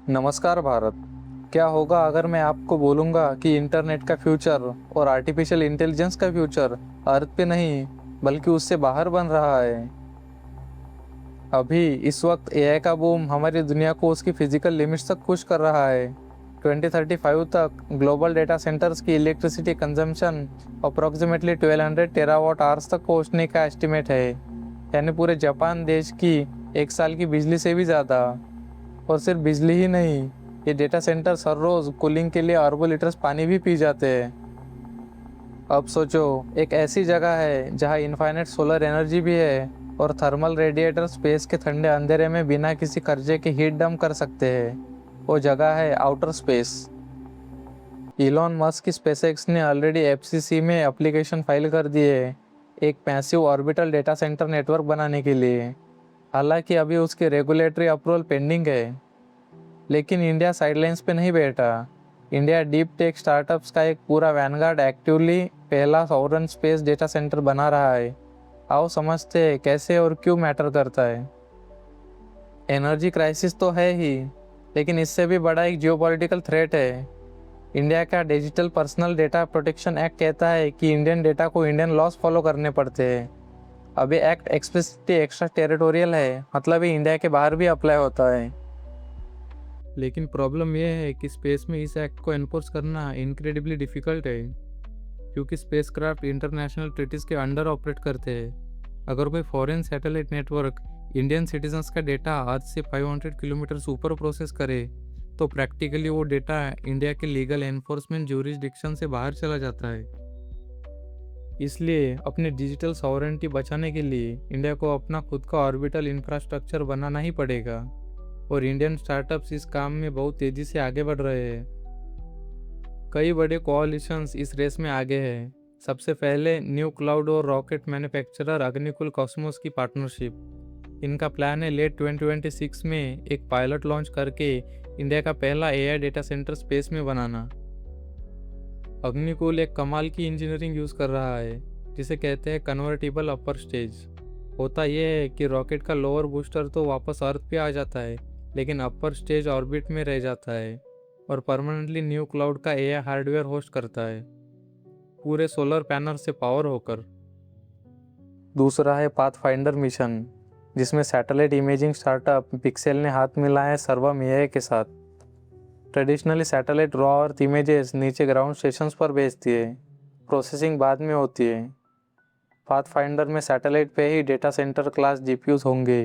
नमस्कार भारत। क्या होगा अगर मैं आपको बोलूँगा कि इंटरनेट का फ्यूचर और आर्टिफिशियल इंटेलिजेंस का फ्यूचर अर्थ पे नहीं बल्कि उससे बाहर बन रहा है। अभी इस वक्त एआई का बूम हमारी दुनिया को उसकी फिजिकल लिमिट्स तक पुश कर रहा है। 2035 तक ग्लोबल डेटा सेंटर्स की electricity consumption approximately 1200 terawatt hours तक पहुंचने का एस्टिमेट है, यानी पूरे जापान देश की एक साल की बिजली से भी ज़्यादा। और सिर्फ बिजली ही नहीं, ये डेटा सेंटर्स हर रोज कूलिंग के लिए अरबों लीटर्स पानी भी पी जाते हैं। अब सोचो, एक ऐसी जगह है जहाँ इनफाइनाइट सोलर एनर्जी भी है और थर्मल रेडिएटर स्पेस के ठंडे अंधेरे में बिना किसी खर्चे के हीट डंप कर सकते हैं। वो जगह है आउटर स्पेस। इलॉन मस्क की स्पेसएक्स ने ऑलरेडी एफसीसी में एप्लीकेशन फाइल कर दी है, एक passive orbital data centre network बनाने के लिए। हालांकि अभी उसकी रेगुलेटरी अप्रूवल पेंडिंग है। लेकिन इंडिया साइडलाइंस पे नहीं बैठा। इंडिया डीप टेक स्टार्टअप्स का एक पूरा वैनगार्ड एक्टिवली पहला सॉवरन स्पेस डेटा सेंटर बना रहा है। आओ समझते हैं कैसे और क्यों मैटर करता है। एनर्जी क्राइसिस तो है ही, लेकिन इससे भी बड़ा एक जियोपॉलिटिकल थ्रेट है। इंडिया का digital personal data protection act कहता है कि इंडियन डेटा को इंडियन लॉज फॉलो करने पड़ते हैं। अब ये एक्ट एक्सप्लिसिटली एक्स्ट्रा टेरिटोरियल है, मतलब ये इंडिया के बाहर भी अप्लाई होता है। लेकिन प्रॉब्लम यह है कि स्पेस में इस एक्ट को एनफोर्स करना इनक्रेडिबली डिफ़िकल्ट है, क्योंकि स्पेसक्राफ्ट इंटरनेशनल ट्रीटीज़ के अंडर ऑपरेट करते हैं। अगर कोई foreign satellite network Indian citizens का डेटा अर्थ से 500 किलोमीटर ऊपर प्रोसेस करे, तो प्रैक्टिकली वो डेटा इंडिया के लीगल एनफोर्समेंट ज्यूरिसडिक्शन से बाहर चला जाता है। इसलिए अपने डिजिटल सॉवरेंटी बचाने के लिए इंडिया को अपना खुद का ऑर्बिटल इंफ्रास्ट्रक्चर बनाना ही पड़ेगा, और इंडियन स्टार्टअप्स इस काम में बहुत तेज़ी से आगे बढ़ रहे हैं। कई बड़े कोalitions इस रेस में आगे हैं। सबसे पहले न्यू क्लाउड और रॉकेट मैन्युफैक्चरर अग्निकुल कॉस्मोस की पार्टनरशिप। इनका प्लान है लेट 2026 में एक पायलट लॉन्च करके इंडिया का पहला एआई डेटा सेंटर स्पेस में बनाना। अग्निकुल एक कमाल की इंजीनियरिंग यूज़ कर रहा है, जिसे कहते हैं कन्वर्टिबल अपर स्टेज। होता यह है कि रॉकेट का लोअर बूस्टर तो वापस अर्थ पे आ जाता है, लेकिन अपर स्टेज ऑर्बिट में रह जाता है और परमानेंटली न्यू क्लाउड का एआई हार्डवेयर होस्ट करता है, पूरे सोलर पैनल से पावर होकर। दूसरा है पाथफाइंडर मिशन, जिसमें सैटेलाइट इमेजिंग स्टार्टअप पिक्सेल ने हाथ मिलाया है सर्वम एआई के साथ। ट्रेडिशनली सैटेलाइट रॉ अर्थ इमेजेस नीचे ग्राउंड स्टेशंस पर भेजती है, प्रोसेसिंग बाद में होती है। पाथफाइंडर में सैटेलाइट पे ही डेटा सेंटर क्लास जीपीयूज होंगे,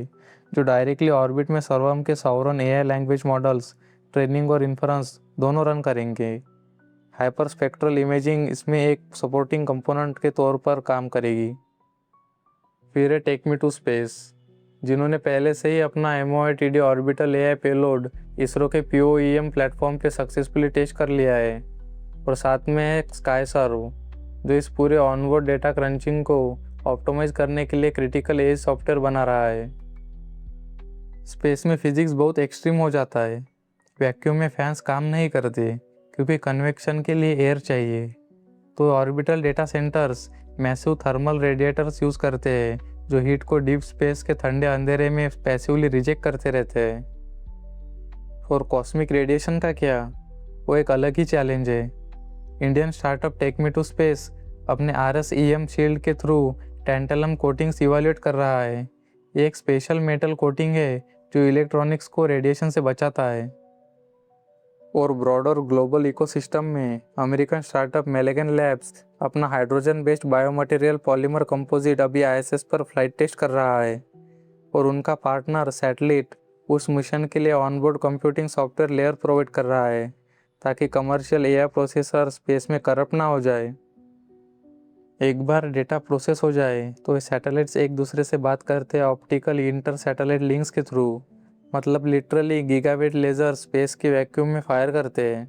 जो डायरेक्टली ऑर्बिट में सर्वम के sovereign AI language models training और इन्फ्रेंस दोनों रन करेंगे। हाइपर स्पेक्ट्रल इमेजिंग इसमें एक सपोर्टिंग कंपोनेंट के तौर पर काम करेगी। फिर है टेक मी टू स्पेस, जिन्होंने पहले से ही अपना MOITD orbital AI payload ISRO के POEM प्लेटफॉर्म पे सक्सेसफुली टेस्ट कर लिया है। और साथ में है स्काईसर्व, जो इस पूरे ऑनबोर्ड डेटा क्रंचिंग को ऑप्टिमाइज करने के लिए क्रिटिकल एज सॉफ्टवेयर बना रहा है। स्पेस में फिजिक्स बहुत एक्सट्रीम हो जाता है। वैक्यूम में फैंस काम नहीं करते क्योंकि कन्वेक्शन के लिए एयर चाहिए। तो orbital data centres massive thermal radiators use करते हैं, जो हीट को डीप स्पेस के ठंडे अंधेरे में पैसिवली रिजेक्ट करते रहते हैं। और कॉस्मिक रेडिएशन का क्या, वो एक अलग ही चैलेंज है। Indian startup take me to space अपने RSEM शील्ड के थ्रू टैंटलम कोटिंग्स इवेल्युएट कर रहा है। ये एक स्पेशल मेटल कोटिंग है जो इलेक्ट्रॉनिक्स को रेडिएशन से बचाता है। और ब्रॉडर ग्लोबल इकोसिस्टम में अमेरिकन स्टार्टअप मेलेगन लैब्स अपना hydrogen based biomaterial polymer composite अभी ISS पर फ्लाइट टेस्ट कर रहा है। और उनका पार्टनर सैटेलाइट उस मिशन के लिए onboard computing software layer provide कर रहा है, ताकि कमर्शियल एआई प्रोसेसर स्पेस में करप्ट ना हो जाए। एक बार डेटा प्रोसेस हो जाए तो ये सैटेलाइट्स एक दूसरे से बात करते हैं ऑप्टिकल इंटर सैटेलाइट लिंक्स के थ्रू, मतलब लिटरली गीगाबिट लेज़र स्पेस के वैक्यूम में फायर करते हैं।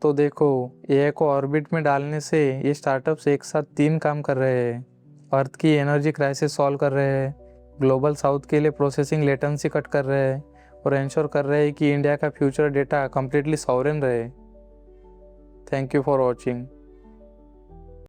तो देखो, एआई को ऑर्बिट में डालने से ये स्टार्टअप्स एक साथ 3 काम कर रहे हैं। अर्थ की एनर्जी क्राइसिस सॉल्व कर रहे हैं, ग्लोबल साउथ के लिए प्रोसेसिंग लेटेंसी कट कर रहे हैं, और इंश्योर कर रहे हैं कि इंडिया का फ्यूचर डेटा कम्प्लीटली सॉवरेन रहे। Thank you for watching.